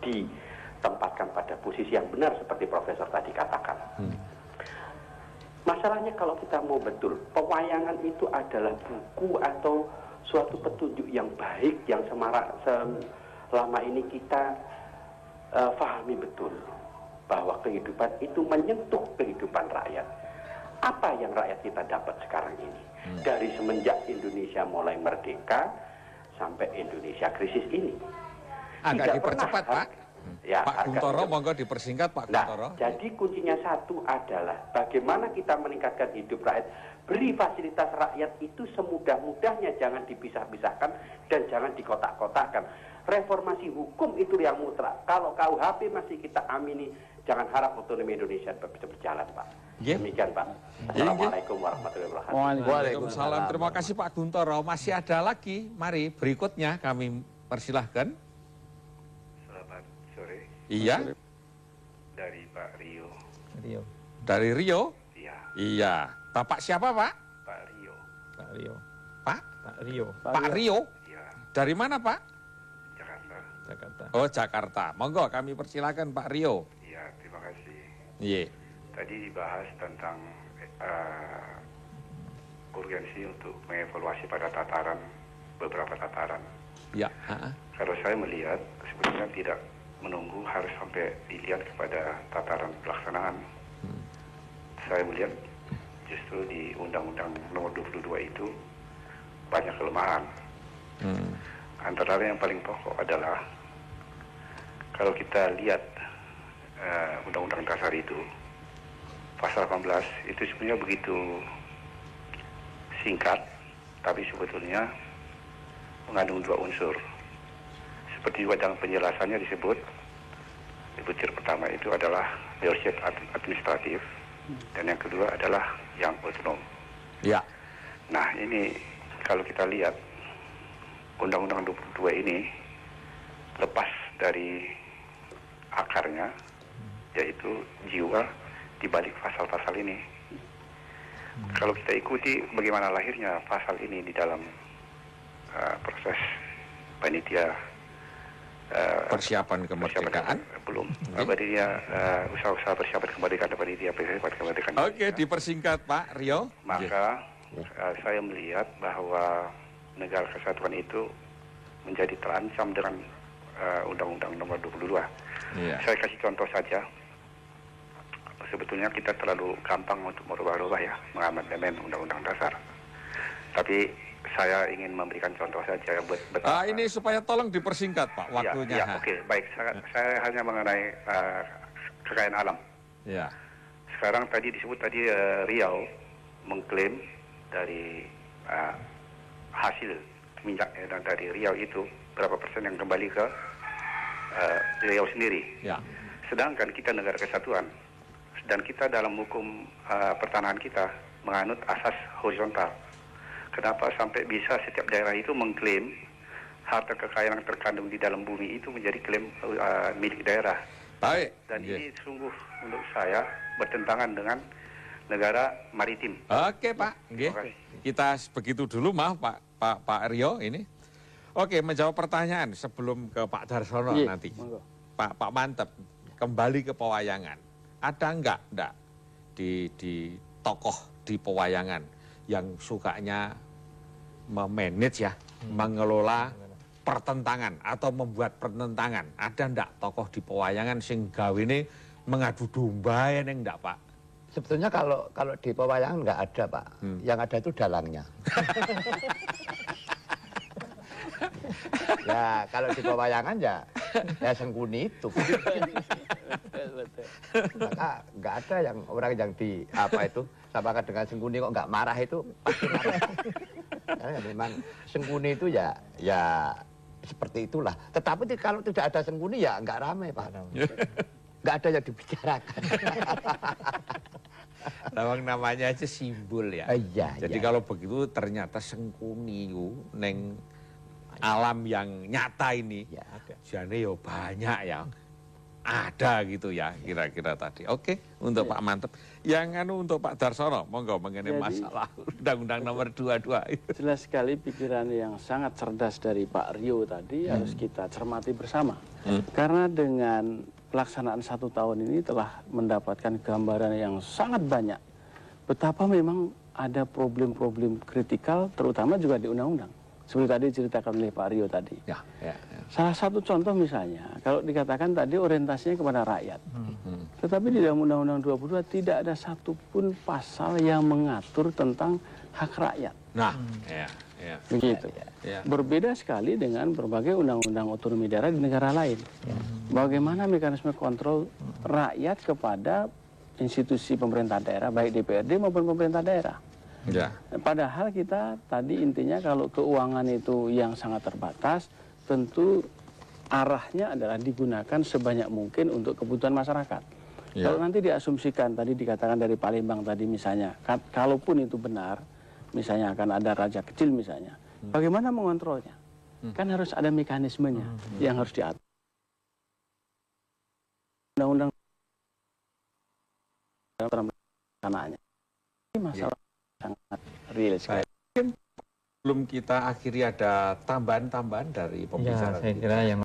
ditempatkan pada posisi yang benar seperti Profesor tadi katakan. Masalahnya kalau kita mau betul, pewayangan itu adalah buku atau suatu petunjuk yang baik yang selama ini kita pahami betul bahwa kehidupan itu menyentuh kehidupan rakyat. Apa yang rakyat kita dapat sekarang ini? Dari semenjak Indonesia mulai merdeka sampai Indonesia krisis ini. Agak dipercepat, Pak. Ya, Pak Guntoro, monggo dipersingkat, Pak Guntoro. Jadi kuncinya satu adalah bagaimana kita meningkatkan hidup rakyat. Beri fasilitas rakyat itu semudah-mudahnya, jangan dipisah-pisahkan dan jangan dikotak-kotakkan. Reformasi hukum itu yang mutlak. Kalau KUHP masih kita amini, jangan harap otonomi Indonesia bisa berjalan, Pak. Demikian, Pak. Assalamualaikum warahmatullahi wabarakatuh. Waalaikumsalam. Terima kasih Pak Guntoro. Masih ada lagi. Mari berikutnya kami persilahkan. Selamat sore. Iya. Dari Pak Rio. Dari Rio? Iya. Iya. Bapak siapa, Pak? Pak Rio. Pak Rio. Pak Rio? Iya. Dari mana, Pak? Jakarta. Oh, Jakarta. Monggo kami persilakan Pak Rio. Iya, terima kasih. Iya. Tadi dibahas tentang urgensi untuk mengevaluasi pada beberapa tataran. Ya. Kalau saya melihat sebenarnya tidak menunggu harus sampai dilihat kepada tataran pelaksanaan. Saya melihat justru di Undang-Undang Nomor 22 itu banyak kelemahan. Antara lain yang paling pokok adalah kalau kita lihat Undang-Undang Dasar itu pasal 18 itu sebenarnya begitu singkat, tapi sebetulnya mengandung dua unsur. Seperti juga dalam penjelasannya disebut, butir pertama itu adalah leadership administratif, dan yang kedua adalah yang otonom. Ya. Nah, ini kalau kita lihat Undang-Undang 22 ini lepas dari akarnya, yaitu jiwa di balik pasal-pasal ini. Kalau kita ikuti bagaimana lahirnya pasal ini di dalam proses panitia persiapan kemerdekaan belum panitia usaha-usaha persiapan kemerdekaan dan panitia persiapan kemerdekaan. Oke, dipersingkat Pak Rio. Maka saya melihat bahwa negara kesatuan itu menjadi terancam dengan Undang-Undang Nomor 22. Saya kasih contoh saja. Sebetulnya kita terlalu gampang untuk merubah-rubah ya, mengamandemen Undang-Undang Dasar. Tapi saya ingin memberikan contoh saja buat ini supaya tolong dipersingkat Pak waktunya. Oke, baik. Saya hanya mengenai kekayaan alam. Ya. Sekarang tadi disebut Riau mengklaim dari hasil minyak dan dari Riau itu berapa persen yang kembali ke Riau sendiri. Ya. Sedangkan kita negara kesatuan dan kita dalam hukum pertanahan kita menganut asas horizontal. Kenapa sampai bisa setiap daerah itu mengklaim harta kekayaan yang terkandung di dalam bumi itu menjadi klaim milik daerah. Baik. Dan ini sungguh menurut saya bertentangan dengan negara maritim. Oke Pak. Kita begitu dulu, maaf Pak Rio ini. Oke, menjawab pertanyaan sebelum ke Pak Darsono nanti. Pak Mantep, kembali ke pewayangan. Ada enggak di tokoh di pewayangan yang sukanya memanage ya, mengelola pertentangan atau membuat pertentangan? Ada enggak tokoh di pewayangan sing gawene mengadu domba ya enggak, Pak? Sebetulnya kalau di pewayangan enggak ada, Pak. Yang ada itu dalangnya. Ya kalau di pewayangan ya Sengkuni itu. Maka nggak ada yang orang yang di apa itu samakan dengan Sengkuni kok nggak marah itu pasti marah. Karena memang Sengkuni itu ya seperti itulah. Tetapi kalau tidak ada Sengkuni ya nggak ramai Pak. Nggak ada yang dibicarakan. Lawang namanya aja simbol ya. Jadi kalau begitu ternyata Sengkuni neng alam yang nyata ini, jane yo banyak ya. Ada gitu ya kira-kira tadi. Oke, untuk Pak Mantep. Yang untuk Pak Darsono, monggo mengenai masalah Undang-Undang Nomor 22. Jelas sekali pikiran yang sangat cerdas dari Pak Rio tadi harus kita cermati bersama. Karena dengan pelaksanaan 1 tahun ini telah mendapatkan gambaran yang sangat banyak. Betapa memang ada problem-problem kritikal terutama juga di undang-undang. Seperti tadi diceritakan oleh Pak Rio tadi. Salah satu contoh misalnya, kalau dikatakan tadi orientasinya kepada rakyat. Tetapi di dalam Undang-Undang 22 tidak ada satupun pasal yang mengatur tentang hak rakyat. Begitu. Berbeda sekali dengan berbagai undang-undang otonomi daerah di negara lain. Bagaimana mekanisme kontrol rakyat kepada institusi pemerintah daerah, baik DPRD maupun pemerintah daerah. Padahal kita tadi intinya kalau keuangan itu yang sangat terbatas, tentu arahnya adalah digunakan sebanyak mungkin untuk kebutuhan masyarakat. Kalau nanti diasumsikan, tadi dikatakan dari Palembang tadi misalnya, kalaupun itu benar, misalnya akan ada raja kecil misalnya, bagaimana mengontrolnya? Kan harus ada mekanismenya yang harus diatur. Undang-undang dalam perencanaannya. Ini masalah sangat real sekali. Belum kita akhiri ada tambahan-tambahan dari pembicaraan. Saya kira yang